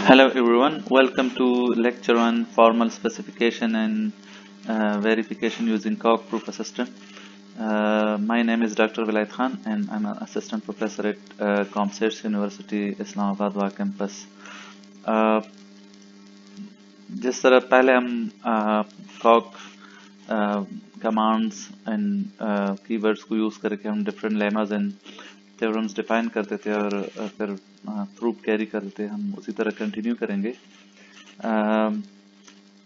Hello everyone, welcome to lecture on formal specification and verification using Coq Proof Assistant. My name is Dr. Vilayat Khan and I'm an assistant professor at CompScience University, Islamabad Wa campus. जिस तरह पहले हम Coq commands and keywords को use करके हम different lemmas and theorems define करते थे और फिर प्रूफ कैरी करते थे, हम उसी तरह कंटिन्यू करेंगे।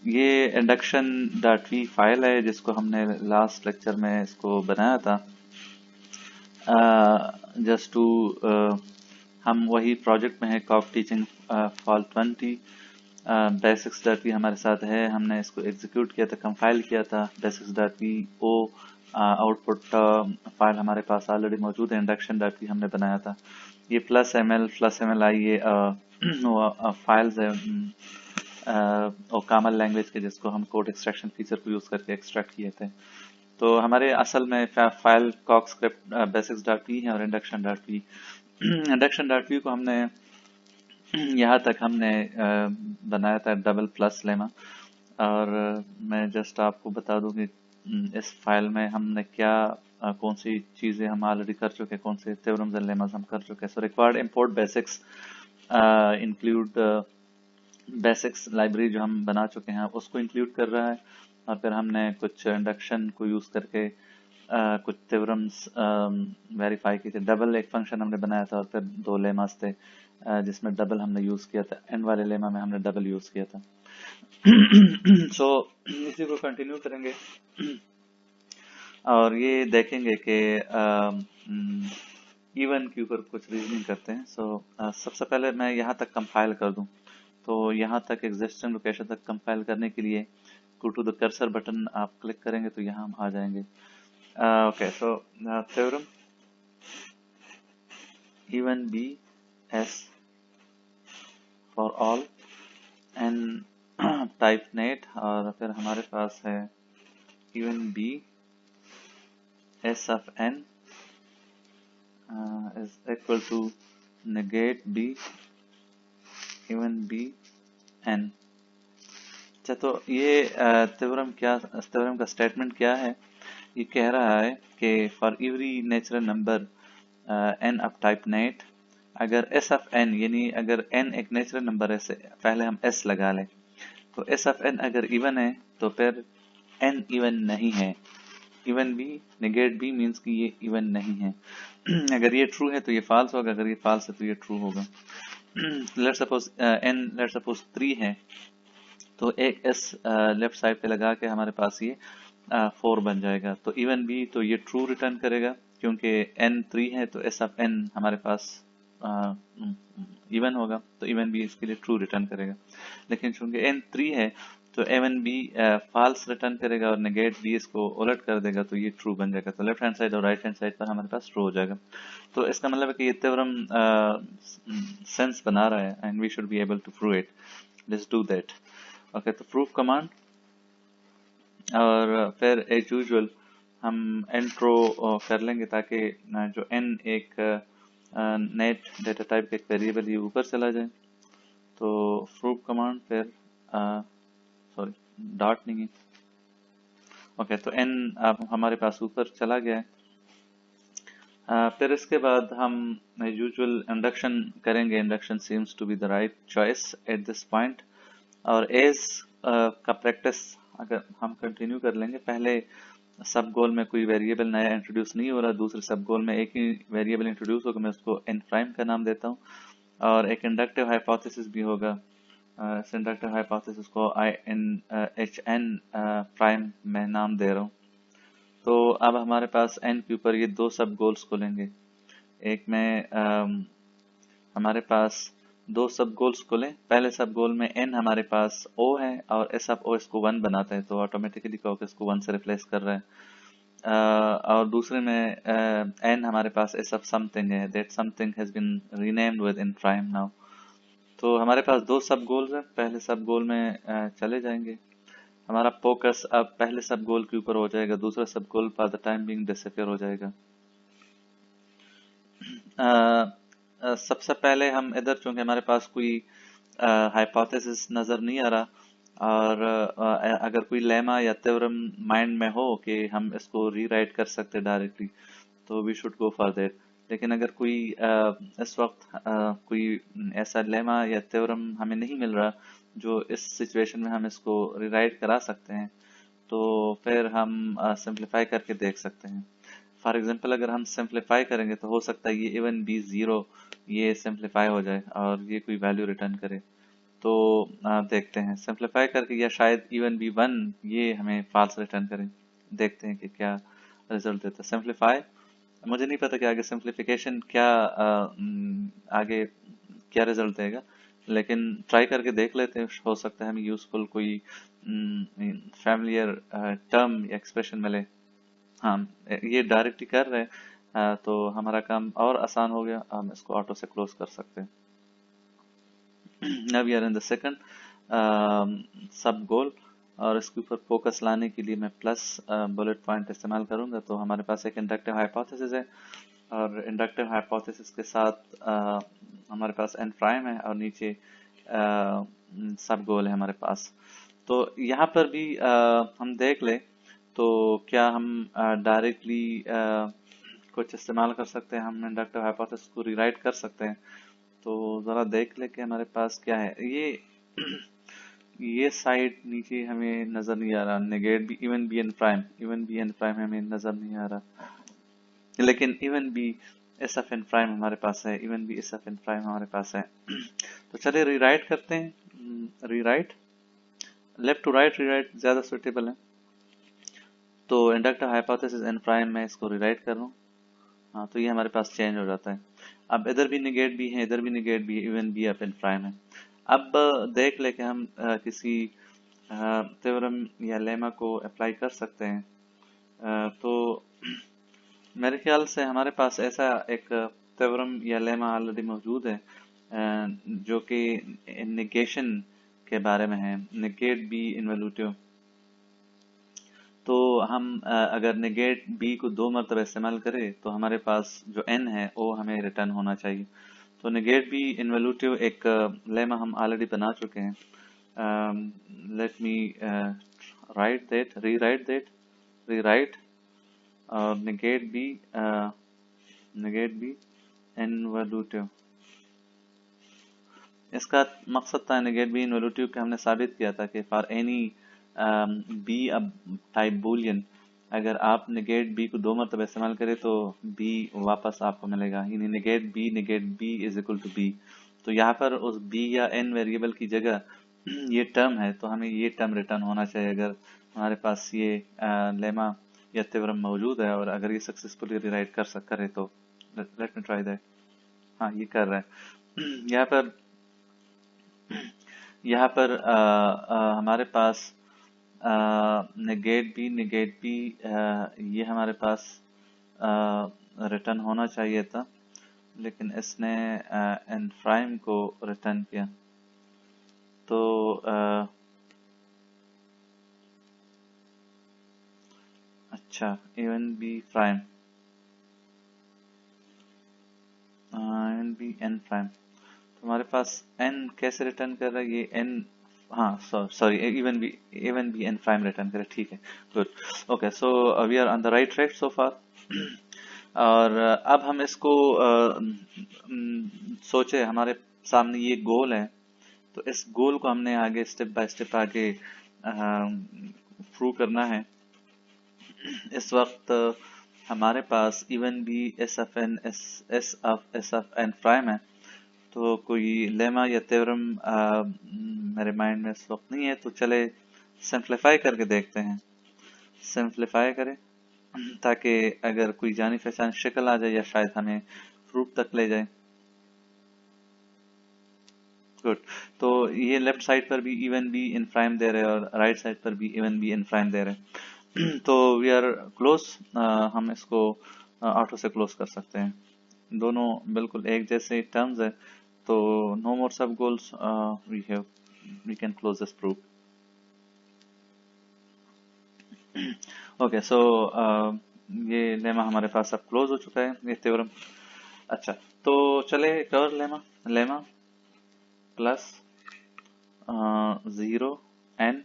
ये induction.v फाइल है जिसको हमने लास्ट लेक्चर में इसको बनाया था जस्ट टू हम वही प्रोजेक्ट में है Coq टीचिंग फॉल 20 basics.v हमारे साथ है। हमने इसको एग्जीक्यूट किया था, कंपाइल किया था। basics.v आउटपुट फाइल हमारे पास ऑलरेडी मौजूद है। induction.v हमने बनाया था। ये +ml ये फाइल्स है और कामल लैंग्वेज के जिसको हम कोड एक्सट्रैक्शन फीचर को यूज करके एक्सट्रैक्ट किए थे। तो हमारे असल में फाइल Coq स्क्रिप्ट basics.v है और induction.v induction.v को हमने यहाँ तक हमने बनाया था डबल प्लस लेमा। और मैं जस्ट आपको बता दूं कि इस फाइल में हमने क्या कौन सी चीजें हम ऑलरेडी कर चुके हैं, कौन से थ्योरम्स एंड लेमास हम कर चुके हैं। So required import basics include basics library जो हम बना चुके हैं उसको इंक्लूड कर रहा है। और फिर हमने कुछ इंडक्शन को यूज करके कुछ थ्योरम्स वेरीफाई किए थे। डबल एक फंक्शन हमने बनाया था और फिर दो लेमास थे जिसमें डबल हमने यूज किया था। एंड वाले लेमा में हमने डबल यूज किया था। सो इसी को कंटिन्यू करेंगे और ये देखेंगे कि इवन के ऊपर कुछ रीजनिंग करते हैं। सो सबसे पहले मैं यहाँ तक कंपाइल कर दूं। तो यहाँ तक एग्जिस्टिंग लोकेशन तक कंपाइल करने के लिए go to the cursor button आप क्लिक करेंगे तो यहाँ हम आ जाएंगे। Okay, so theorem even b s for all n type nat और फिर हमारे पास है even b s of n is equal to negate b even b n। अच्छा, तो ये थ्योरम का स्टेटमेंट क्या है? ये कह रहा है कि for every natural number n of type net, अगर s ऑफ n यानी अगर n एक नेचुरल नंबर है, पहले हम s लगा लें, तो s ऑफ n अगर इवन है तो फिर n इवन नहीं है। Even b negate b means कि ये इवन नहीं है। अगर ये ट्रू है तो ये फॉल्स होगा, अगर ये फॉल्स है तो ये ट्रू होगा। लेट्स सपोज 3 है तो एक s लेफ्ट साइड पे लगा के हमारे पास ये 4 बन जाएगा। तो इवन b तो ये ट्रू रिटर्न करेगा क्योंकि n 3 है तो s ऑफ n हमारे पास इवन होगा, तो इवन b इसके लिए ट्रू रिटर्न करेगा। लेकिन चूंकि n 3 है तो इवन b फॉल्स रिटर्न करेगा और नेगेट b इसको उलट कर देगा, तो ये ट्रू बन जाएगा। तो लेफ्ट हैंड साइड और राइट हैंड साइड पर हमारे पास ट्रू हो जाएगा। तो इसका मतलब है कि ये थ्योरम सेंस बना रहा है and we should be able to prove it. Let's do that. Okay, तो प्रूफ कमांड और फिर एज यूजुअल हम इंट्रो कर लेंगे ताकि जो n एक नेट डेटा टाइप का एक वेरिएबल ये ऊपर चला जाए। तो प्रूफ कमांड फिर सॉरी डॉट नहीं है। ओके, तो n अब हमारे पास ऊपर चला गया है। फिर इसके बाद हम यूजुअल इंडक्शन करेंगे। Induction seems to be the right choice at this point. और एज का प्रैक्टिस अगर हम कंटिन्यू कर लेंगे, पहले सब गोल में कोई वेरिएबल नया इंट्रोड्यूस नहीं हो रहा, दूसरे सब गोल में एक ही वेरिएबल इंट्रोड्यूस होगा, मैं उसको n प्राइम का नाम देता हूँ। और एक इंडक्टिव हाइपोथेसिस भी होगा, इस इंडक्टिव हाइपोथेसिस को hn प्राइम में नाम दे रहा हूँ। तो अब हमारे पास n के ऊपर ये दो सब गोल्स को लेंगे। एक में हमारे पास दो सब गोल्स को लें। पहले सब गोल में n हमारे पास o है और s ऑफ o इसको 1 बनाता है, तो ऑटोमेटिकली Coq इसको 1 से रिप्लेस कर रहा है। और दूसरे में n हमारे पास s ऑफ समथिंग है, that something has been renamed with n prime now. तो हमारे पास दो सब गोल्स हैं। पहले सब गोल में चले जाएंगे। हमारा फोकस अब पहले सब गोल के ऊपर हो जाएगा, दूसरा सब goal for the time being disappear हो जाएगा। सबसे पहले हम इधर चूंकि हमारे पास कोई हाइपोथेसिस नजर नहीं आ रहा, और अगर कोई लेमा या थ्योरम माइंड में हो कि हम इसको रीराइट कर सकते डायरेक्टली, तो we should go for that. लेकिन अगर कोई इस वक्त कोई ऐसा लेमा या थ्योरम हमें नहीं मिल रहा जो इस सिचुएशन में हम इसको रीराइट करा सकते हैं, तो फिर हम सिंप्लीफाई करके देख सकते हैं। फॉर एग्जांपल अगर हम सिंप्लीफाई करेंगे तो हो सकता है ये इवन बी जीरो ये सिंप्लीफाई हो जाए और ये कोई वैल्यू रिटर्न करे। तो देखते हैं सिंप्लीफाई करके, या शायद इवन बी वन ये हमें फॉल्स रिटर्न करे। देखते हैं कि क्या रिजल्ट देता है सिंप्लीफाई। मुझे नहीं पता कि आगे सिंप्लीफिकेशन क्या आगे क्या रिजल्ट देगा, लेकिन ट्राई करके देख लेते हैं, हो सकता है हमें यूजफुल कोई फैमिलियर टर्म या एक्सप्रेशन मिले। हाँ, ये डायरेक्टली कर रहे हैं, तो हमारा काम और आसान हो गया, हम इसको ऑटो से क्लोज कर सकते हैं। Now we are in the second सब गोल, और इसके ऊपर फोकस लाने के लिए मैं प्लस बुलेट पॉइंट इस्तेमाल करूंगा। तो हमारे पास एक इंडक्टिव हाइपोथेसिस है, और इंडक्टिव हाइपोथेसिस के साथ हमारे पास एन प्राइम है, और नीचे सब गोल है हमारे पास। तो यहाँ पर भी हम देख ले तो क्या हम डायरेक्टली कुछ इस्तेमाल कर सकते हैं, हम इंडक्टिव हाइपोथेसिस को रीराइट कर सकते हैं। तो जरा देख ले कि हमारे पास क्या है। ये साइड नीचे हमें नजर नहीं आ रहा, नेगेट भी even B N prime, even B N prime हमें नजर नहीं आ रहा, लेकिन even b s of n prime हमारे पास है, even b s of n prime हमारे पास है। तो चलिए रीराइट करते हैं। Rewrite, left to right rewrite ज्यादा सुटेबल है। तो इंडक्टिव हाइपोथेसिस एन प्राइम में इसको रीराइट कर रहा हूँ। हाँ, तो ये हमारे पास चेंज हो जाता है। अब इधर भी निगेट भी है, इधर भी निगेट भी है, even b of n prime है। अब देख ले कि हम किसी थ्योरम या लेमा को अप्लाई कर सकते हैं। तो मेरे ख्याल से हमारे पास ऐसा एक थ्योरम या लेमा ऑलरेडी मौजूद है, जो कि निगेशन के बारे में है, निगेट बी इनवैल्यूटिव। तो हम अगर नेगेट बी को 2 मरतबा इस्तेमाल करें तो हमारे पास जो एन है वो हमें रिटर्न होना चाहिए। तो नेगेट बी इनवैल्यूटिव एक लेमा हम ऑलरेडी बना चुके हैं। Let me right that, rewrite that, rewrite, और नेगेट बी इनवैल्यूटिव। इसका मकसद था नेगेट बी इनवैल्यूटिव कि हमने साबित किया था कि फॉर एनी बी अब टाइप बुलियन, अगर आप नेगेट बी को 2 मरतबा इस्तेमाल करें तो बी वापस आपको मिलेगा, यानी negate b is equal to b. तो यहाँ पर उस बी या एन वेरिएबल की जगह ये टर्म है, तो हमें ये टर्म रिटर्न होना चाहिए अगर हमारे पास ये लेमा या थ्योरम मौजूद है, और अगर ये सक्सेसफुली रिराइट करे तो। Let me try that. हाँ, ये कर रहा है। यहाँ पर हमारे पास नेगेट बी ये हमारे पास रिटर्न होना चाहिए था, लेकिन इसने एन प्राइम को रिटर्न किया। तो अच्छा, even b prime, even B N prime, तो हमारे पास एन कैसे रिटर्न कर रहा है ये एन, हाँ sorry, even B N prime return करे, ठीक है, good, okay. So we are on the right track so far. और अब हम इसको सोचे हमारे सामने ये गोल है, तो इस गोल को हमने आगे स्टेप बाय स्टेप आगे प्रूव करना है। इस वक्त हमारे पास इवन भी एस एफ एन प्राइम है, तो कोई लेमा या थ्योरम मेरे माइंड में इस वक्त नहीं है। तो चले सिंप्लीफाई करके देखते हैं, सिंप्लीफाई करें ताकि अगर कोई जानी पहचानी शक्ल आ जाए या शायद हमें प्रूफ तक ले जाए। गुड, तो ये लेफ्ट साइड पर भी इवन बी इन प्राइम दे रहे हैं और राइट साइड पर भी इवन बी इन प्राइम दे रहे हैं। तो वी आर क्लोज, हम इसको ऑटो से क्लोज कर सकते हैं, दोनों बिल्कुल एक जैसे टर्म्स है। तो no more sub goals, we can close this proof. Okay, so ये लेमा हमारे पास अब क्लोज हो चुका है, ये थ्योरम। अच्छा, तो चले एक और lemma, lemma plus 0 n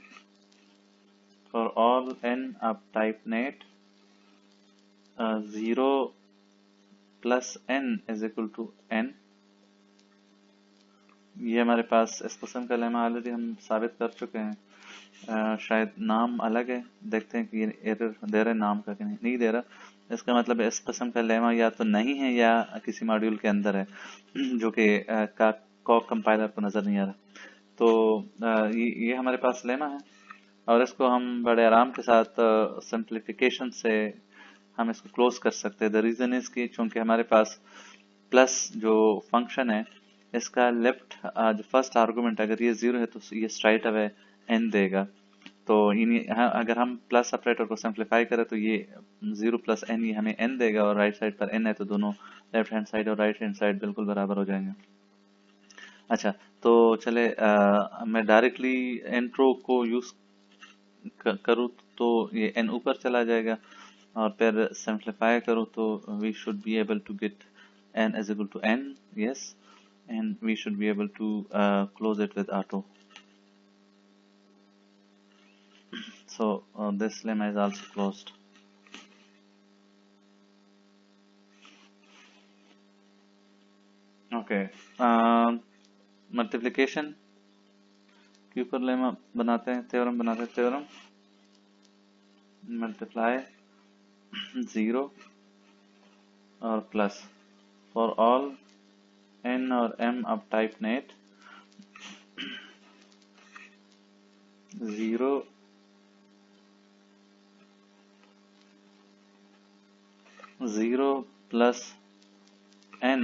for all n of type net 0 plus n is equal to n। ये हमारे पास इस किस्म का लेमा ऑलरेडी हम साबित कर चुके हैं। शायद नाम अलग है, देखते हैं कि ये एरर दे रहा है नाम का कि नहीं दे रहा। इसका मतलब इस किस्म का लेमा या तो नहीं है या किसी मॉड्यूल के अंदर है जो कि कॉक कंपाइलर को नजर नहीं आ रहा। तो ये हमारे पास लेमा है और इसको हम बड़े आराम के साथ सिंप्लीफिकेशन से हम इसको क्लोज कर सकते हैं। द रीजन इज कि चूंकि हमारे पास प्लस जो फंक्शन है इसका लेफ्ट जो फर्स्ट आर्गुमेंट अगर ये 0 है तो ये स्ट्राइट अवे n देगा। तो अगर हम प्लस ऑपरेटर को सिंप्लीफाई करें तो ये 0 प्लस n ये हमें n देगा और राइट साइड पर n है तो दोनों लेफ्ट हैंड साइड और राइट हैंड साइड बिल्कुल बराबर हो जाएंगे। अच्छा, तो चले मैं डायरेक्टली इंट्रो को यूज करूँ तो ये n ऊपर चला जाएगा और फिर सिंप्लीफाई करूँ तो we should be able to get n is equal to n, yes, and we should be able to close it with auto. So this lemma is also closed. Okay, multiplication के ऊपर lemma बनाते हैं, theorem बनाते हैं। Theorem multiply 0 और plus for all n और m of type net 0 plus n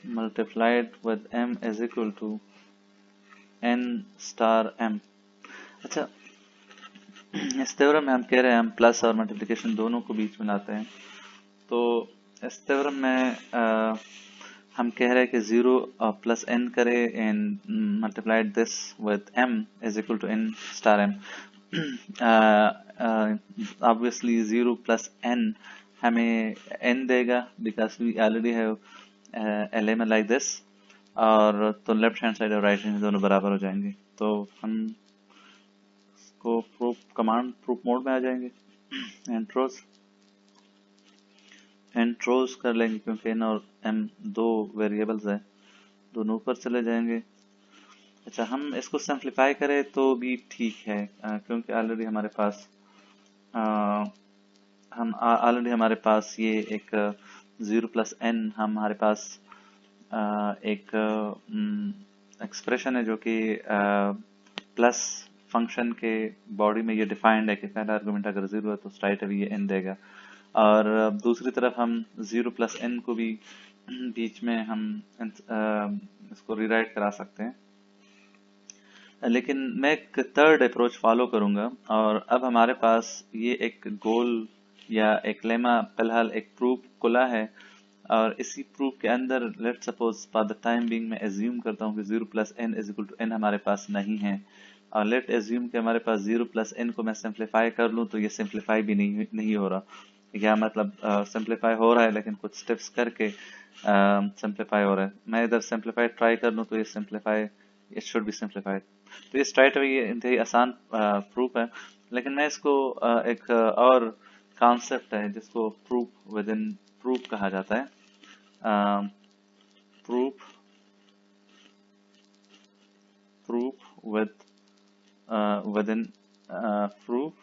multiplied with m is equal to n star m। अच्छा, इस थ्योरम में हम कह रहे हैं हम प्लस और मल्टीप्लिकेशन दोनों को बीच में लाते हैं। तो इस थ्योरम में हम कह रहे हैं कि 0 प्लस n करे and multiplied this with m is equal to n star m। obviously 0 plus n हमें n देगा because we already have a lemma like this, और तो लेफ्ट हैंड साइड और राइट हैंड दोनों बराबर हो जाएंगे। तो हम इसको प्रूफ कमांड प्रूफ मोड में आ जाएंगे, एंट्रोज कर लेंगे क्योंकि n और m दो वेरिएबल्स है, दोनों ऊपर चले जाएंगे। अच्छा, हम इसको सिंप्लीफाई करें तो भी ठीक है क्योंकि ऑलरेडी हमारे पास ये एक 0 प्लस n हमारे पास एक एक्सप्रेशन है जो कि प्लस फंक्शन के बॉडी में ये डिफाइंड है कि पहला आर्गुमेंट अगर 0 है तो स्ट्राइट अवे ये n देगा, और दूसरी तरफ हम 0 प्लस n को भी बीच में हम इसको रीराइट करा सकते हैं। लेकिन मैं एक थर्ड अप्रोच फॉलो करूंगा और अब हमारे पास ये एक गोल या एक लेमा फिलहाल एक प्रूफ खुला है और इसी प्रूफ के अंदर let suppose for the time being मैं एज्यूम करता हूँ कि 0 plus n is equal to n हमारे पास नहीं है, और लेट एज्यूम कि हमारे पास 0 प्लस n को मैं सिंप्लीफाई कर लूँ तो ये सिंप्लीफाई भी नहीं हो रहा, या मतलब सिंप्लीफाई हो रहा है लेकिन कुछ स्टेप्स करके सिंप्लीफाई हो रहा है। मैं इधर सिंप्लीफाई ट्राई कर लूँ तो ये simplify it should be simplified. तो ये स्ट्राइट अवे ये इंतहाई आसान प्रूफ है, लेकिन मैं इसको एक और कॉन्सेप्ट है जिसको प्रूफ विद इन प्रूफ कहा जाता है। प्रूफ विद इन प्रूफ,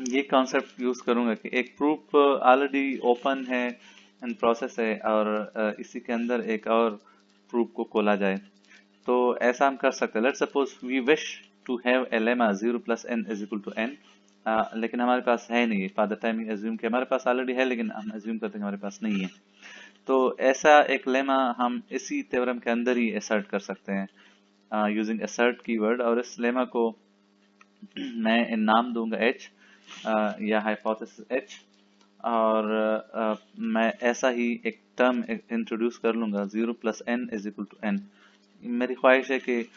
ये कॉन्सेप्ट यूज करूंगा कि एक प्रूफ ऑलरेडी ओपन है इन प्रोसेस है और इसी के अंदर एक और प्रूफ को खोला जाए। तो ऐसा हम कर सकते हैं। Let's suppose we wish to have a lemma 0 plus n is equal to n, लेकिन हमारे पास है नहीं, फॉर द टाइम एज्यूम कि हमारे पास ऑलरेडी है लेकिन हम एज्यूम करते हैं हमारे पास नहीं है। तो ऐसा एक लेमा हम इसी थ्योरम के अंदर ही असर्ट कर सकते हैं यूजिंग असर्ट कीवर्ड, और इस लेमा को मैं नाम दूंगा h या हाइपोथेसिस h, और मैं ऐसा ही एक टर्म इंट्रोड्यूस कर लूंगा 0 plus n is equal to n। मेरी ख्वाहिश है कि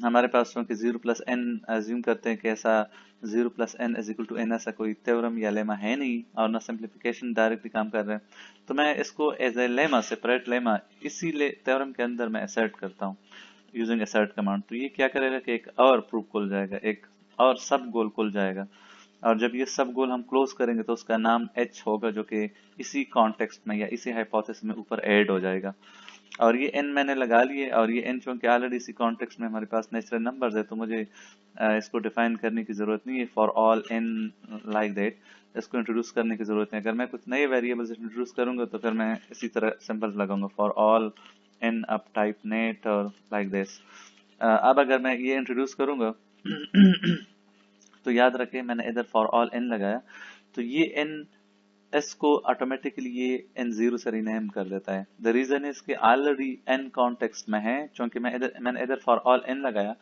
हमारे पास क्योंकि 0 प्लस n एज्यूम करते हैं कि ऐसा 0 plus n is equal to n ऐसा कोई थ्योरम या लेमा है नहीं और ना सिंप्लीफिकेशन डायरेक्टली काम कर रहे हैं, तो मैं इसको as a lemma separate lemma इसी थ्योरम के अंदर मैं असर्ट करता हूँ। Using assert command. तो ये क्या करेगा कि एक और प्रूफ खुल जाएगा, एक और सब गोल खुल जाएगा, और जब ये सब गोल हम क्लोज करेंगे तो उसका नाम एच होगा, जो कि इसी कॉन्टेक्स्ट में या इसी हाइपोथेसिस में ऊपर ऐड हो जाएगा। और ये एन मैंने लगा लिए, और ये एन चूंकि ऑलरेडी इसी कॉन्टेक्स्ट में हमारे पास नेचुरल नंबर्स है, तो मुझे इसको डिफाइन करने की जरूरत नहीं है for all n like that, इसको इंट्रोड्यूस करने की जरूरत है। अगर मैं कुछ नए वेरिएबल्स इंट्रोड्यूस करूंगा तो फिर मैं इसी तरह सिंबल्स लगाऊंगा for all n up type nat और लाइक दिस। अब अगर मैं ये इंट्रोड्यूस करूंगा तो याद रखें मैंने इधर फॉर ऑल एन लगाया, तो ये एन एस को ऑटोमेटिकली ये एन जीरो से रीनेम कर देता है। द रीजन इज कि ऑलरेडी एन कॉन्टेक्स्ट में है, क्योंकि मैंने इधर फॉर ऑल एन लगाया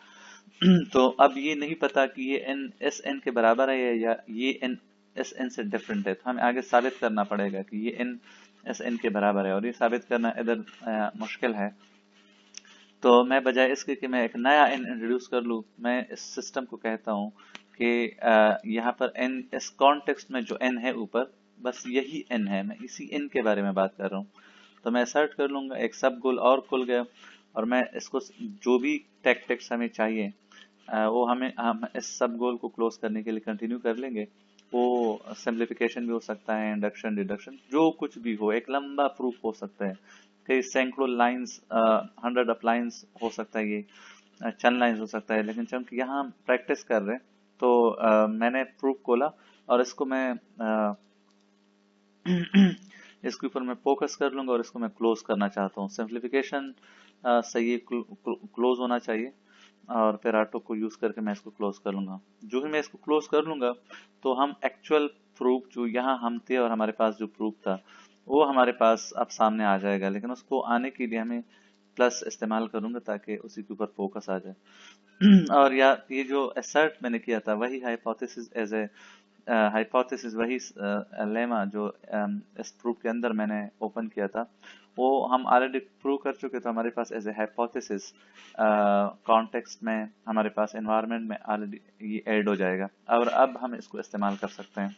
तो अब ये नहीं पता कि ये एन एस एन के बराबर है या ये एन एस एन से डिफरेंट है। तो हमें आगे साबित करना पड़ेगा कि ये एन एस एन के बराबर है, और ये साबित करना इधर मुश्किल है। तो मैं बजाय इसके कि मैं एक नया एन इंट्रोड्यूस कर लूँ, मैं इस सिस्टम को कहता हूँ कि यहाँ पर एन इस कॉन्टेक्स्ट में जो एन है ऊपर, बस यही एन है, मैं इसी एन के बारे में बात कर रहा हूँ। तो मैं सर्च कर लूंगा, एक सब गोल और खुल गया, और मैं इसको जो भी टेक्स्ट हमें चाहिए वो हम इस सब गोल को क्लोज करने के लिए कंटिन्यू कर लेंगे। वो सिंप्लीफिकेशन भी हो सकता है, इंडक्शन डिडक्शन जो कुछ भी हो, एक लंबा प्रूफ हो सकता है, कई सैकड़ों लाइंस, 100 ऑफ लाइंस हो सकता है, ये चंद लाइंस हो सकता है। लेकिन चूंकि यहाँ हम प्रैक्टिस कर रहे हैं तो मैंने प्रूफ खोला और इसको मैं इसके ऊपर मैं फोकस कर लूंगा और इसको मैं क्लोज करना चाहता हूँ। सिंप्लीफिकेशन सही क्लोज होना चाहिए, और फिर ऑटो को यूज करके मैं इसको क्लोज कर लूंगा। जो ही मैं इसको क्लोज कर लूंगा तो हम एक्चुअल प्रूफ जो यहाँ हम थे और हमारे पास जो प्रूफ था वो हमारे पास अब सामने आ जाएगा। लेकिन उसको आने के लिए हमें प्लस इस्तेमाल करूंगा ताकि उसी के ऊपर फोकस आ जाए। और या ये जो असर्ट मैंने किया था वही हाइपोथेसिस एज ए हाइपोथेसिस, वही लेमा जो इस प्रूफ के अंदर मैंने ओपन किया था, वो हम ऑलरेडी प्रूव कर चुके। तो हमारे पास एज ए हाइपोथेसिस कॉन्टेक्स्ट में हमारे पास एनवायरनमेंट में ऑलरेडी ये ऐड हो जाएगा, और अब हम इसको इस्तेमाल कर सकते हैं।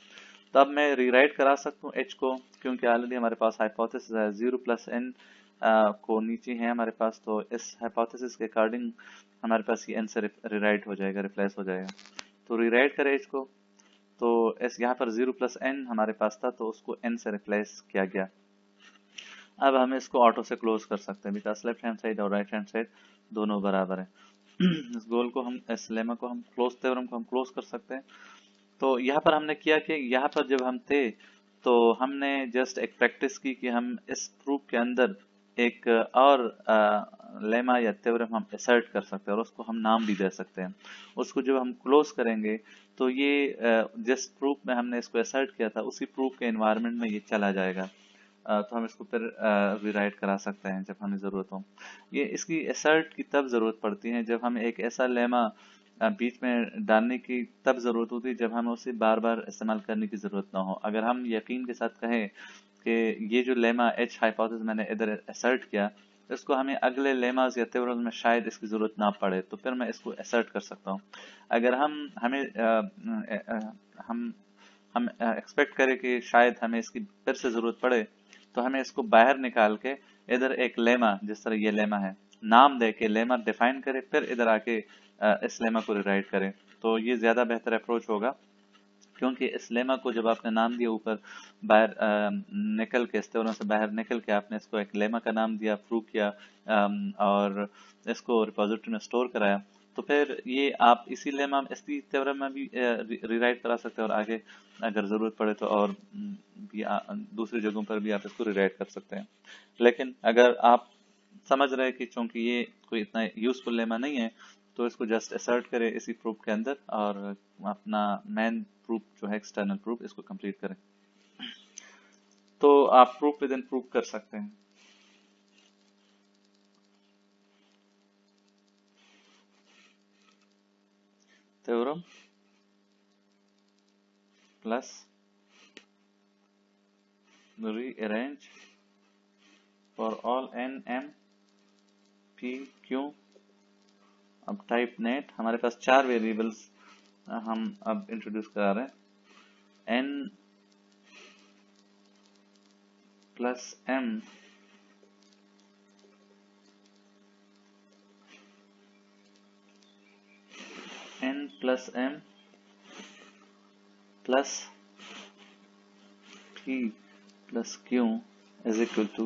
तो अब मैं रीराइट करा सकता हूँ एच को, क्योंकि ऑलरेडी हमारे पास हाइपोथेसिस है, 0 प्लस एन को नीचे है हमारे पास, तो इस हाइपोथेसिस के अकॉर्डिंग हमारे पास ये एन से रीराइट हो जाएगा, रिप्लेस हो जाएगा। तो रीराइट करें एच को, तो एस यहाँ पर 0 प्लस एन हमारे पास था तो उसको एन से रिप्लेस किया गया। अब हम इसको ऑटो से क्लोज कर सकते हैं, बिकॉज लेफ्ट हैंड साइड और राइट हैंड साइड दोनों बराबर है। इस गोल को हम, इस लेमा को हम क्लोज थ्योरम को हम क्लोज कर सकते हैं। तो यहाँ पर हमने किया कि यहाँ पर जब हम थे तो हमने जस्ट एक प्रैक्टिस की कि हम इस प्रूफ के अंदर एक और लेमा या थ्योरम हम असर्ट कर सकते हैं और उसको हम नाम भी दे सकते हैं। उसको जब हम क्लोज करेंगे तो ये जिस प्रूफ में हमने इसको असर्ट किया था उसी प्रूफ के एनवायरनमेंट में ये चला जाएगा। तो हम इसको फिर रिराइट करा सकते हैं जब हमें जरूरत हो। ये इसकी असर्ट की तब जरूरत पड़ती है जब हमें एक ऐसा लेमा बीच में डालने की तब जरूरत होती है जब हमें उसे बार बार इस्तेमाल करने की जरूरत ना हो। अगर हम यकीन के साथ कहें कि ये जो लेमा एच हाइपोथेसिस मैंने इधर असर्ट किया, इसको हमें अगले लेमास या थ्योरम्स में शायद इसकी जरूरत ना पड़े, तो फिर मैं इसको असर्ट कर सकता हूँ। अगर हम एक्सपेक्ट करें कि शायद हमें इसकी फिर से जरूरत पड़े, तो हमें इसको बाहर निकाल के इधर एक लेमा, जिस तरह ये लेमा है, नाम दे के लेमा डिफाइन करे, फिर इधर आके इस लेमा को रिराइट करें। तो ये ज्यादा बेहतर अप्रोच होगा, क्योंकि इस लेमा को जब आपने नाम दिया ऊपर बाहर निकल के, इस्तेवरों से बाहर निकल के आपने इसको एक लेमा का नाम दिया, प्रूव किया, और इसको रिपोजिटरी में स्टोर कराया, तो फिर ये आप इसी लेमा इसी थ्योरम में भी रिराइट करा सकते हैं, और आगे अगर जरूरत पड़े तो और भी दूसरी जगहों पर भी आप इसको रिराइट कर सकते हैं। लेकिन अगर आप समझ रहे हैं कि चूंकि ये कोई इतना यूजफुल लेमा नहीं है, तो इसको जस्ट असर्ट करें इसी प्रूफ के अंदर, और अपना मेन प्रूफ जो है एक्सटर्नल प्रूफ, इसको कंप्लीट करें, तो आप प्रूफ विद इन प्रूफ कर सकते हैं। Theorem plus rearrange for all n m p q अब टाइप नेट। हमारे पास 4 वेरिएबल्स हम अब इंट्रोड्यूस करा रहे हैं, n plus m plus m plus p plus q is equal to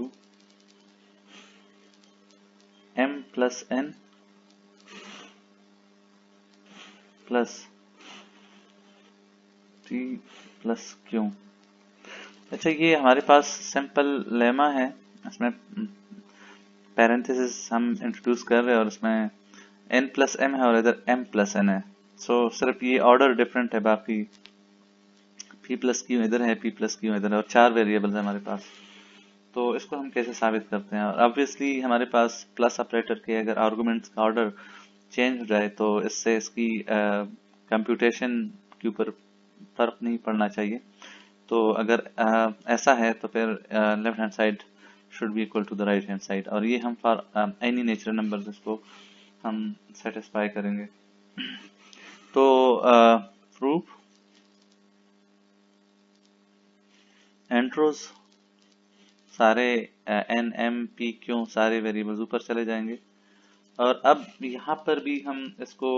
m plus n plus t plus q. अच्छा, ये हमारे पास सिंपल लेमा है, इसमें पैरेंथेसिस हम इंट्रोड्यूस कर रहे हैं और इसमें n प्लस m है और इधर m प्लस n है। सो सिर्फ ये ऑर्डर डिफरेंट है, बाकी p प्लस क्यू इधर है, p प्लस क्यू इधर है और 4 वेरिएबल्स है हमारे पास। तो इसको हम कैसे साबित करते हैं? और ऑब्वियसली हमारे पास प्लस ऑपरेटर के अगर आर्गुमेंट्स का ऑर्डर चेंज हो जाए तो इससे इसकी कंप्यूटेशन के ऊपर फर्क नहीं पड़ना चाहिए। तो अगर ऐसा है तो फिर left hand side should be equal to the right hand side, और ये हम फॉर एनी नेचुरल नंबर इसको हम सेटिस्फाई करेंगे। तो प्रूफ एंट्रोज सारे एन एम पी क्यू सारे वेरिएबल्स ऊपर चले जाएंगे, और अब यहाँ पर भी हम इसको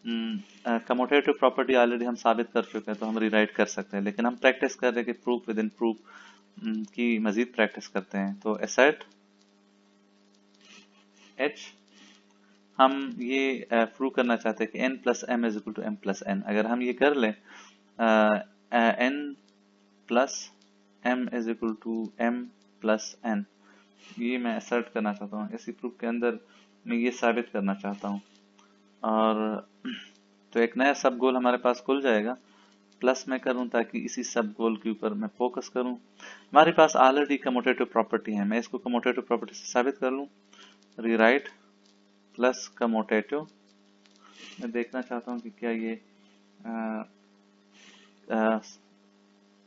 कमोटेटिव प्रॉपर्टी ऑलरेडी हम साबित कर चुके हैं तो हम रीराइट कर सकते हैं, लेकिन हम प्रैक्टिस कर रहे हैं कि प्रूफ विद इन प्रूफ की मजीद प्रैक्टिस करते हैं। तो एसेट एच हम ये प्रूव करना चाहते हैं कि n plus m is equal to m plus n. अगर हम ये कर लें n plus m is equal to m plus n, ये मैं असर्ट करना चाहता हूँ, इसी प्रूफ के अंदर मैं ये साबित करना चाहता हूँ। और तो एक नया सब गोल हमारे पास खुल जाएगा, प्लस मैं करूं ताकि इसी सब गोल के ऊपर मैं फोकस करूं। हमारे पास ऑलरेडी कमोटेटिव प्रॉपर्टी है, मैं इसको कमोटेटिव प्रॉपर्टी से साबित कर लूं। रीराइट प्लस कमोटेटिव, मैं देखना चाहता हूं कि क्या ये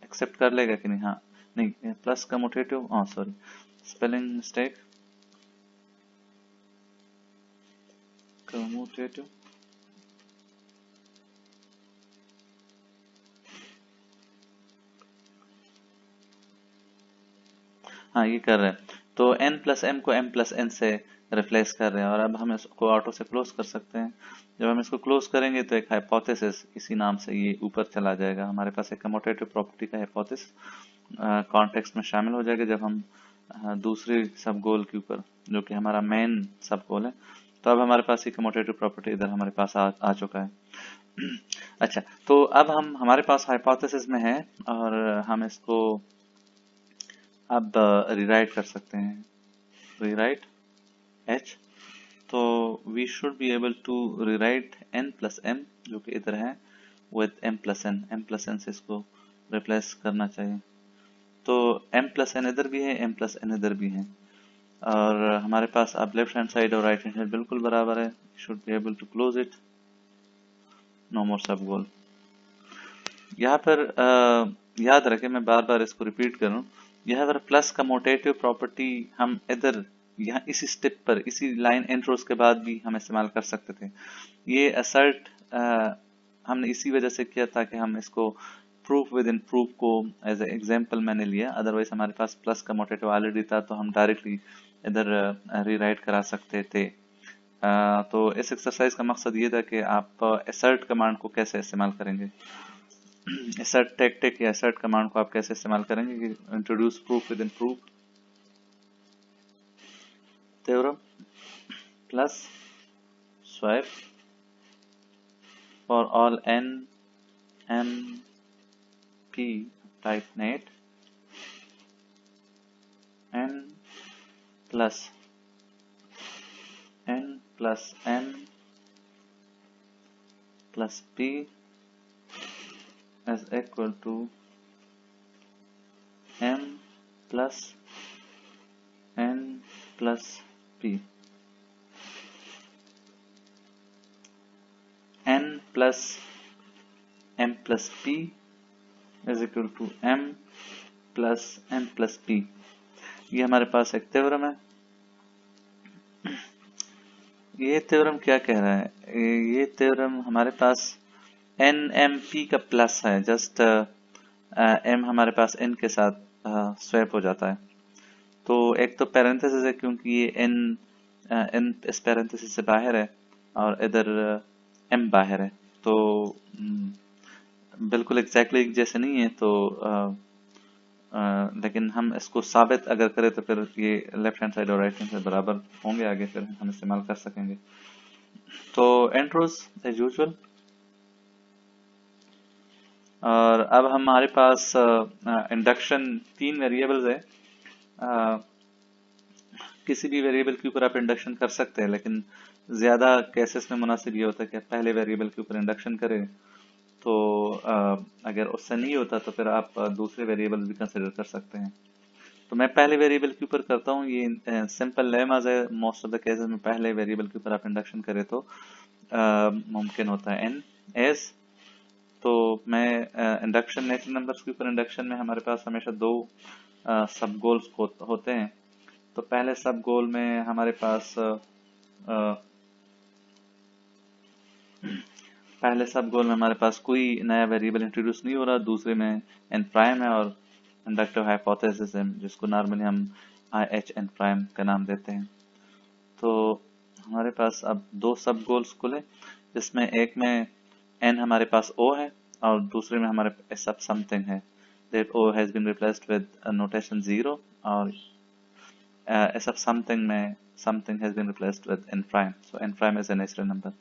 एक्सेप्ट कर लेगा कि नहीं। हाँ, नहीं, plus commutative, sorry spelling mistake, commutative, हाँ ये कर रहे हैं। तो n प्लस एम को m प्लस एन से रिप्लेस कर रहे हैं, और अब हम इसको ऑटो से क्लोज कर सकते हैं। जब हम इसको क्लोज करेंगे तो एक हाइपोथेसिस इसी नाम से ये ऊपर चला जाएगा। हमारे पास एक कमोटेटिव प्रॉपर्टी का हाइपोथेसिस कॉन्टेक्स्ट में शामिल हो जाएगा जब हम दूसरे सब गोल के ऊपर, जो कि हमारा मेन सब गोल है। तो अब हमारे पास ये कमोटेटिव प्रॉपर्टी इधर हमारे पास आ चुका है। अच्छा, तो अब हम हमारे पास हाइपोथेसिस में है और हम इसको अब रीराइट कर सकते हैं। रीराइट h, तो we should be able to rewrite n plus m जो कि इधर है विद m प्लस n से इसको रिप्लेस करना चाहिए। तो m प्लस n इधर भी है, m प्लस n इधर भी है, और हमारे पास अब लेफ्ट हैंड साइड और राइट हैंड साइड बिल्कुल बराबर है। Should be able to close it, no more sub goal. यहाँ पर याद रखें, मैं बार बार इसको रिपीट करूं, यहाँ पर प्लस कमोटेटिव प्रॉपर्टी हम इधर यहाँ इसी स्टेप पर, इसी लाइन एंट्रोस के बाद भी हम इस्तेमाल कर सकते थे। ये असर्ट हमने इसी वजह से किया था कि हम इसको प्रूफ विद इन प्रूफ को एज ए एग्जाम्पल मैंने लिया, अदरवाइज हमारे पास प्लस कमोटेटिव ऑलरेडी था तो हम डायरेक्टली इधर रीराइट करा सकते थे। तो इस एक्सरसाइज का मकसद ये था कि आप असर्ट कमांड को कैसे इस्तेमाल करेंगे, assert tactic या assert कमांड को आप कैसे इस्तेमाल करेंगे कि introduce proof with in proof theorem plus swipe for all n m p type net n plus n plus m plus p is equal to m plus n plus p, n plus m plus p is equal to m plus n plus p। ये हमारे पास एक theorem है। ये theorem क्या कह रहा है? ये थ्योरम हमारे पास n m p का प्लस है, जस्ट m हमारे पास n के साथ स्वैप हो जाता है। तो एक तो पैरेंथेसिस है क्योंकि ये n इस पैरेंथेसिस से बाहर है और इधर m बाहर है, तो बिल्कुल एग्जैक्टली एक जैसे नहीं है, तो लेकिन हम इसको साबित अगर करें तो फिर ये लेफ्ट हैंड साइड और राइट हैंड साइड बराबर होंगे, आगे फिर हम इस्तेमाल कर सकेंगे। तो एंट्रोज एज यूजुअल, और अब हमारे पास इंडक्शन 3 वेरिएबल्स है। किसी भी वेरिएबल के ऊपर आप इंडक्शन कर सकते हैं, लेकिन ज्यादा केसेस में मुनासिब ये होता है कि आप पहले वेरिएबल के ऊपर इंडक्शन करें। तो अगर उससे नहीं होता तो फिर आप दूसरे वेरिएबल भी कंसिडर कर सकते हैं। तो मैं पहले वेरिएबल के ऊपर करता हूँ, ये सिंपल लेमाज है। मोस्ट ऑफ द केसेस में पहले वेरिएबल के ऊपर आप इंडक्शन करें तो मुमकिन होता है। एन एस, तो मैं इंडक्शन नेचुरल नंबर्स के ऊपर इंडक्शन में हमारे पास हमेशा 2 सब गोल्स होते हैं। तो पहले सब गोल में हमारे पास पहले सब गोल में हमारे पास कोई नया वेरिएबल इंट्रोड्यूस नहीं हो रहा। दूसरे में एन प्राइम है और इंडक्टिव हाइपोथेसिस है, जिसको नॉर्मली हम आई एच एन प्राइम का नाम देते हैं। तो हमारे पास अब 2 सब गोल्स खुले, जिसमें एक में एन हमारे पास ओ है और दूसरे में हमारे पास सब समथिंग है। That o has been replaced with notation 0, और एस ऑफ समथिंग में something has been replaced with n prime. So n prime is a natural number.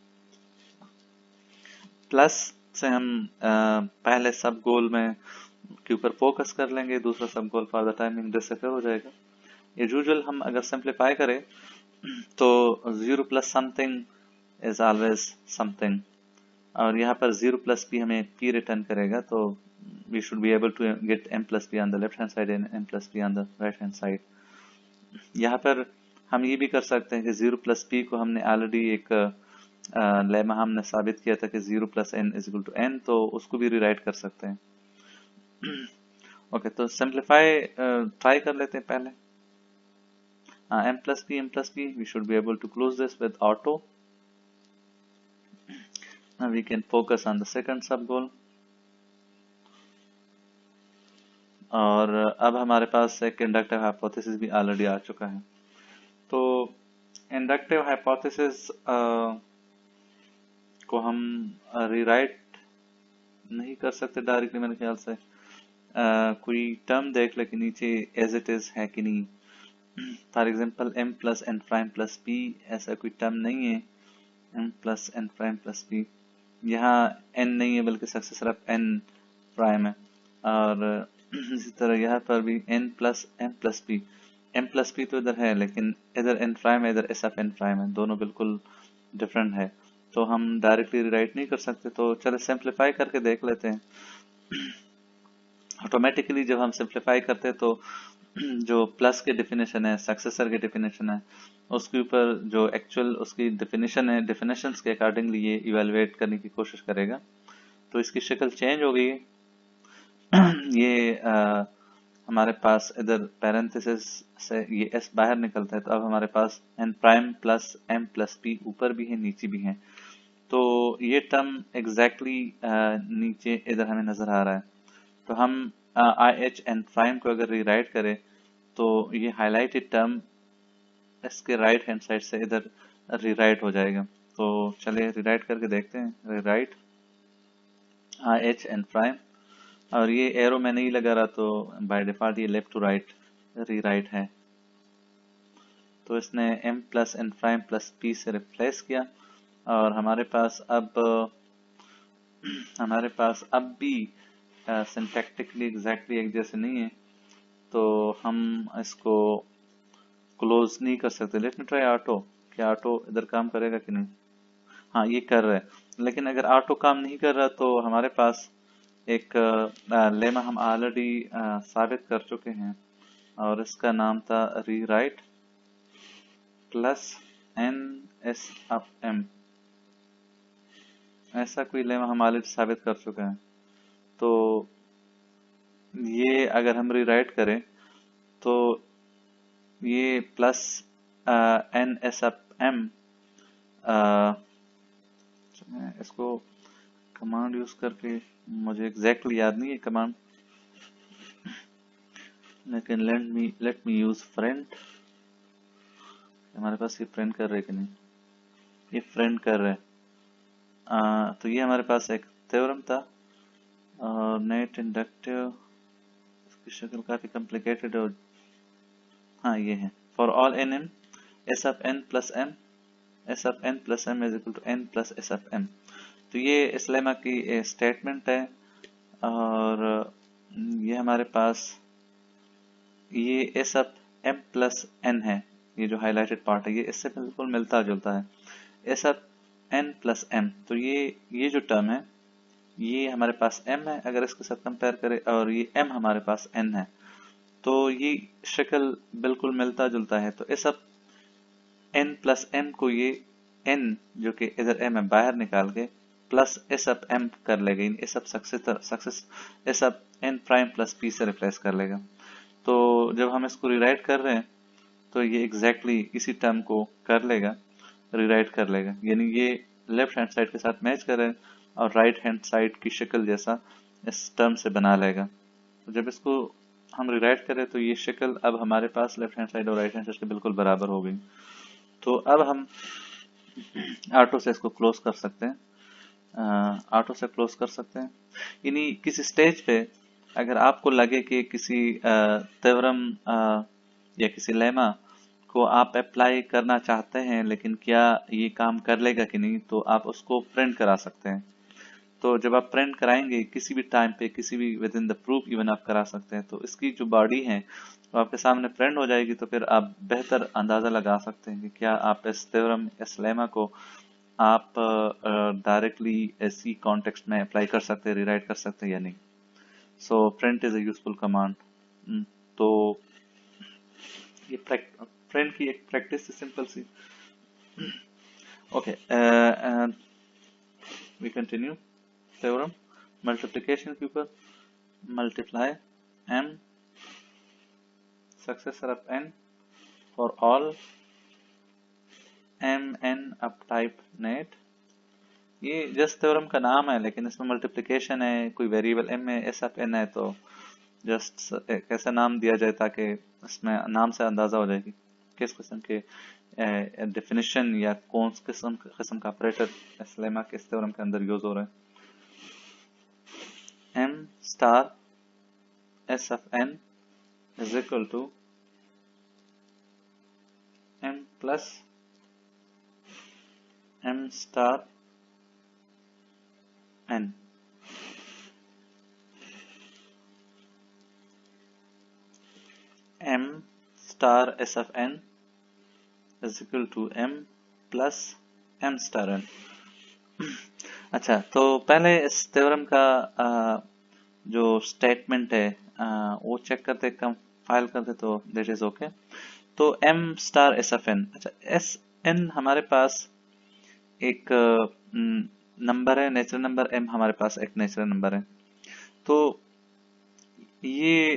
Plus से हम पहले सब गोल में के ऊपर फोकस कर लेंगे, दूसरा सब goal for the timing disappear हो जाएगा। एज यूजुअल हम अगर सिंप्लीफाई करें तो 0 plus something is always something, और यहाँ पर 0 प्लस पी हमें पी रिटर्न करेगा। तो we should be able to get m plus p on the left hand side and m plus p on the right hand side. यहाँ पर हम ये भी कर सकते हैं कि 0 प्लस पी को हमने ऑलरेडी एक लेमा हमने साबित किया था कि 0 plus n is equal to n, तो उसको भी रिराइट कर सकते हैं। ओके, तो सिंप्लीफाई ट्राई कर लेते हैं पहले। m plus p, we should be able to close this with auto. Now we can focus on the second sub goal. और अब हमारे पास एक इंडक्टिव हाइपोथेसिस भी ऑलरेडी आ चुका है। तो इंडक्टिव हाइपोथेसिस को हम रिराइट नहीं कर सकते डायरेक्टली मेरे ख्याल से। कोई टर्म देख ले कि नीचे एज इट इज है कि नहीं। For example m plus n prime plus p, ऐसा कोई टर्म नहीं है। m plus n prime plus p, यहाँ n नहीं है बल्कि सक्सेसर ऑफ n प्राइम है। और इसी तरह यहाँ पर भी n plus m plus p, m plus p तो इधर है, लेकिन इधर n प्राइम है, इधर s ऑफ n प्राइम है, दोनों बिल्कुल डिफरेंट है। तो हम डायरेक्टली राइट नहीं कर सकते। तो चलो सिंप्लीफाई करके देख लेते हैं। ऑटोमेटिकली जब हम सिंप्लीफाई करते हैं तो जो प्लस के डेफिनेशन है, सक्सेसर के डेफिनेशन है, उसके ऊपर जो एक्चुअल उसकी डेफिनेशन है, डेफिनेशंस के अकॉर्डिंगली ये इवेलुएट करने की कोशिश करेगा। तो इसकी शक्ल चेंज हो गई है। ये हमारे पास इधर पैरेंथेसिस से ये s बाहर निकलता है, तो अब हमारे पास n prime plus m plus p ऊपर भी है नीचे भी है। तो ये टर्म एग्जैक्टली नीचे इधर हमें नजर आ रहा है। तो हम आई एच एन प्राइम को अगर रीराइट करें तो ये हाईलाइटेड टर्म इसके राइट हैंड साइड से इधर रीराइट हो जाएगा। तो चलिए रीराइट करके देखते हैं। Rewrite I H n prime, और ये एरो मैं नहीं लगा रहा तो बाय डिफॉल्ट ये लेफ्ट टू राइट रीराइट है। तो इसने m plus n prime plus p से रिप्लेस किया, और हमारे पास अब भी सिंटैक्टिकली एग्जैक्टली एक जैसे नहीं है, तो हम इसको क्लोज नहीं कर सकते। लेट मी ट्राई ऑटो, क्या ऑटो इधर काम करेगा कि नहीं। हाँ, ये कर रहा है, लेकिन अगर ऑटो काम नहीं कर रहा तो हमारे पास एक लेमा हम ऑलरेडी साबित कर चुके हैं, और इसका नाम था rewrite plus n s of m. ऐसा कोई लेमा हम ऑलरेडी साबित कर चुके हैं। तो ये अगर हम रीराइट करें तो ये plus n s of m, इसको कमांड यूज करके, मुझे एग्जैक्टली याद नहीं है कमांड, लेकिन लेट मी यूज फ्रेंड। हमारे पास ये फ्रेंड कर रहे कि नहीं, ये फ्रेंड कर रहे हैं। तो ये हमारे पास एक थ्योरम था और नेट इंडक्टिव, इसकी शक्ल काफी कॉम्प्लिकेटेड और हाँ ये है for all n m s of n plus m s of n plus m is equal to n plus s of m. तो ये इस लेमा की स्टेटमेंट है और ये हमारे पास ये s of m plus n है, ये जो हाईलाइटेड पार्ट है ये इससे बिल्कुल मिलता जुलता है, s of n plus m. तो ये जो टर्म है ये हमारे पास m है, अगर इसके साथ कंपेयर करें, और ये m हमारे पास n है, तो ये शक्ल बिल्कुल मिलता जुलता है। तो इस अब n प्लस m को ये n जो कि इधर m है बाहर निकाल के प्लस एस अब m कर लेगा, इस अब सक्सेस एस अब n प्राइम प्लस p से रिप्लेस कर लेगा। तो जब हम इसको रिराइट कर रहे हैं तो ये एग्जैक्टली इसी टर्म को कर लेगा, रिराइट कर लेगा, यानी ये लेफ्ट हैंड साइड के साथ मैच कर रहे हैं और राइट हैंड साइड की शक्ल जैसा इस टर्म से बना लेगा। तो जब इसको हम रिराइट करें तो ये शक्ल अब हमारे पास लेफ्ट हैंड साइड और राइट हैंड साइड के बिल्कुल बराबर हो गई। तो अब हम ऑटो से इसको क्लोज कर सकते हैं, ऑटो से क्लोज कर सकते हैं। यानी किसी स्टेज पे अगर आपको लगे कि किसी थ्योरम या किसी लेमा को आप अप्लाई करना चाहते हैं लेकिन क्या ये काम कर लेगा कि नहीं, तो आप उसको प्रिंट करा सकते हैं। तो जब आप प्रिंट कराएंगे किसी भी टाइम पे, किसी भी with in the proof even आप करा सकते हैं, तो इसकी जो बॉडी है वो आपके सामने प्रिंट हो जाएगी। तो फिर आप बेहतर अंदाजा लगा सकते हैं कि क्या आप इस थ्योरम, इस लेमा को आप डायरेक्टली इसी कॉन्टेक्स्ट में अप्लाई कर सकते हैं, रिराइट कर सकते हैं या नहीं। So print is a useful command. तो ये प्रिंट की एक प्रैक्टिस है सिंपल सी। Okay, we continue. Theorem multiplication के ऊपर, multiply m successor of n for all m n of type net। ये जस्ट थ्योरम का नाम है लेकिन इसमें मल्टीप्लिकेशन है, कोई वेरिएबल m है, s of n है, तो जस्ट कैसा नाम दिया जाए ताकि इसमें नाम से अंदाजा हो जाए कि किस किस्म के डेफिनेशन या कौन किस्म का ऑपरेटर इस लेमा के इस थ्योरम के अंदर यूज हो रहा है। m star s of n is equal to m plus m star n। m star s of n is equal to m plus m star n। अच्छा, तो पहले इस थ्योरम का जो स्टेटमेंट है वो चेक करते, कंपाइल करते, तो दैट इज ओके। तो m star s of n, अच्छा s n हमारे पास एक नंबर है, नेचुरल नंबर, m हमारे पास एक नेचुरल नंबर है। तो ये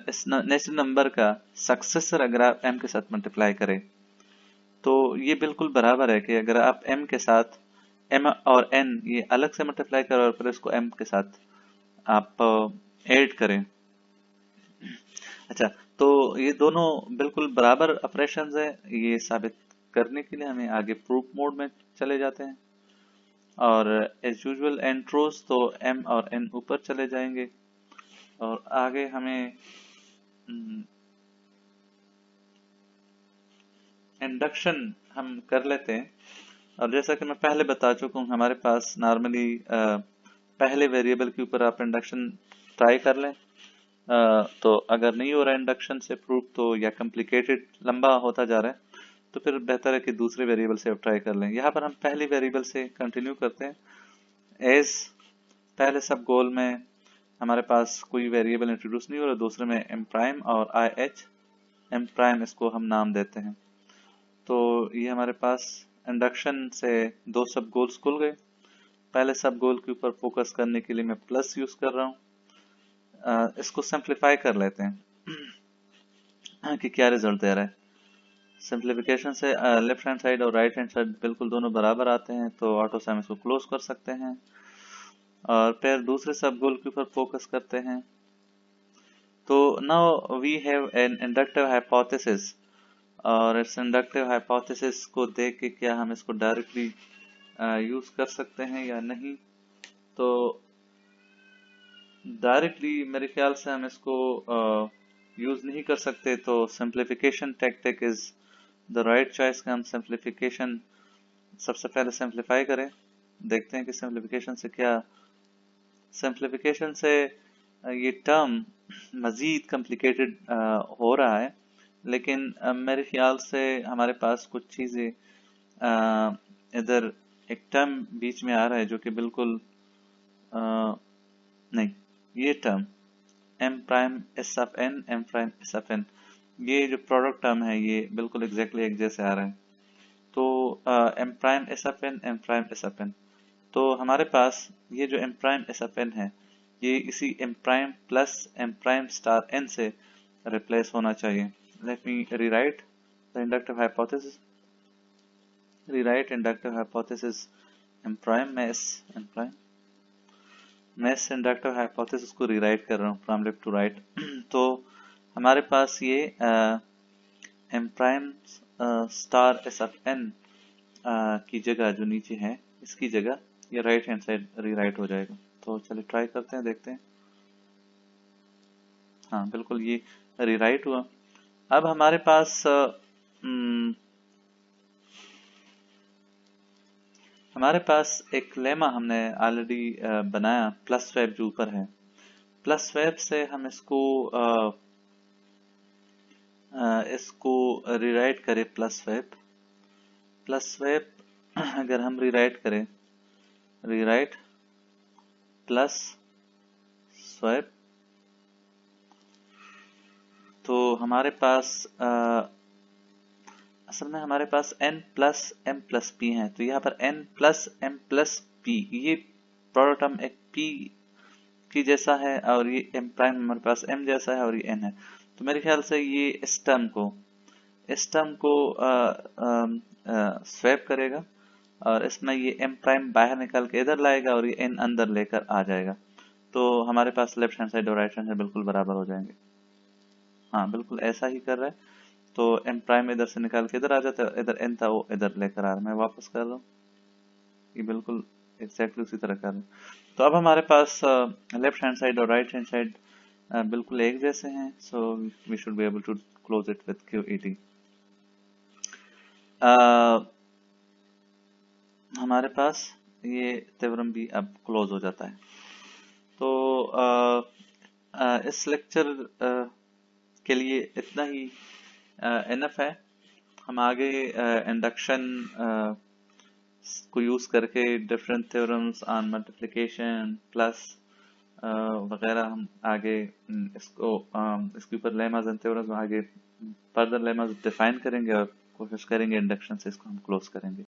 इस नेचुरल नंबर का सक्सेसर अगर आप m के साथ मल्टीप्लाई करें तो ये बिल्कुल बराबर है कि अगर आप m के साथ m और n ये अलग से मल्टीप्लाई करें और फिर इसको m के साथ आप ऐड करें। अच्छा, तो ये दोनों बिल्कुल बराबर ऑपरेशंस है। ये साबित करने के लिए हमें आगे प्रूफ मोड में चले जाते हैं और एज यूजुअल एंट्रोस तो m और n ऊपर चले जाएंगे और आगे हमें इंडक्शन हम कर लेते हैं। और जैसा कि मैं पहले बता चुका हूँ, हमारे पास नॉर्मली पहले वेरिएबल के ऊपर आप इंडक्शन ट्राई कर लें, तो अगर नहीं हो रहा है इंडक्शन से प्रूफ, तो या कॉम्प्लिकेटेड लंबा होता जा रहा है, तो फिर बेहतर है कि दूसरे वेरिएबल से आप ट्राई कर लें। यहाँ पर हम पहली वेरिएबल से कंटिन्यू करते हैं। एज पहले सब गोल में हमारे पास कोई वेरिएबल इंट्रोड्यूस नहीं हो रहा, दूसरे में एम प्राइम और आई एच एम प्राइम, इसको हम नाम देते हैं। तो ये हमारे पास इंडक्शन से दो सब गोल्स खुल गए। पहले सब गोल के ऊपर फोकस करने के लिए मैं प्लस यूज कर रहा हूँ। इसको सिंप्लीफाई कर लेते हैं कि क्या रिजल्ट दे रहा है। सिंप्लीफिकेशन से लेफ्ट हैंड साइड और राइट हैंड साइड बिल्कुल दोनों बराबर आते हैं, तो ऑटो से हम इसको क्लोज कर सकते हैं और फिर दूसरे सब गोल के ऊपर फोकस करते हैं। तो now we have an inductive hypothesis और इस इंडक्टिव हाइपोथेसिस को देख के क्या हम इसको डायरेक्टली यूज कर सकते हैं या नहीं। तो डायरेक्टली मेरे ख्याल से हम इसको यूज नहीं कर सकते, तो simplification technique is the right choice. का हम सिंप्लीफिकेशन सबसे पहले सिंप्लीफाई करें, देखते हैं कि सिंप्लीफिकेशन से क्या, सिंप्लीफिकेशन से ये टर्म मजीद कॉम्प्लिकेटेड हो रहा है, लेकिन मेरे ख्याल से हमारे पास कुछ चीजें इधर एक टर्म बीच में आ रहा है जो कि बिल्कुल नहीं, ये term m prime s of n, m prime s of n, ये जो प्रोडक्ट टर्म है ये बिल्कुल एग्जैक्टली एक जैसे आ रहा है। तो m prime s of n, m prime s of n, तो हमारे पास ये जो m prime s of n है ये इसी m prime plus m prime star n से रिप्लेस होना चाहिए। Let me rewrite the inductive hypothesis, rewrite inductive hypothesis m prime में एस एम प्राइम, मैं इस इंडक्टिव हाइपोथेसिस को रीराइट कर रहा हूँ फ्रॉम लेफ्ट टू राइट। तो हमारे पास ये m prime star s of n की जगह जो नीचे है इसकी जगह ये राइट हैंड साइड रीराइट हो जाएगा। तो चलिए ट्राई करते हैं, देखते हैं। हाँ बिल्कुल ये रीराइट हुआ। अब हमारे पास हमारे पास एक लेमा हमने ऑलरेडी बनाया, प्लस वेब जो ऊपर है, प्लस वेब से हम इसको रीराइट करें प्लस वेब, प्लस वेब अगर हम रीराइट करें, रीराइट प्लस स्वेप, तो हमारे पास असल में हमारे पास n plus m plus p है, तो यहाँ पर n plus m plus p, ये प्रोडक्ट टर्म एक p की जैसा है और ये m प्राइम हमारे पास m जैसा है और ये n है। तो मेरे ख्याल से ये इस टर्म को स्वैप करेगा और इसमें ये m प्राइम बाहर निकाल के इधर लाएगा और ये n अंदर लेकर आ जाएगा। तो हमारे पास लेफ्ट हैंड साइड और राइट हैंड साइड बिल्कुल बराबर हो जाएंगे। हाँ बिल्कुल ऐसा ही कर रहा है। तो m प्राइम इधर से निकाल के इधर आ जाता है, इधर n था वो इधर लेकर आ रहा है। मैं वापस कर रहा हूँ, ये बिल्कुल एग्जैक्टली उसी तरह कर रहा है। तो अब हमारे पास लेफ्ट हैंड साइड और राइट हैंड साइड बिल्कुल एक जैसे हैं, so we should be able to close it with QED। हमारे पास ये थ्योरम भी अब क्लोज हो जाता है। तो इस लेक्चर के लिए इतना ही इनफ है। हम आगे इंडक्शन को यूज करके different theorems on multiplication plus वगैरह हम आगे इसके ऊपर लेमास एंड थ्योरम्स आगे फर्दर लेमास डिफाइन करेंगे और कोशिश करेंगे इंडक्शन से इसको हम क्लोज करेंगे।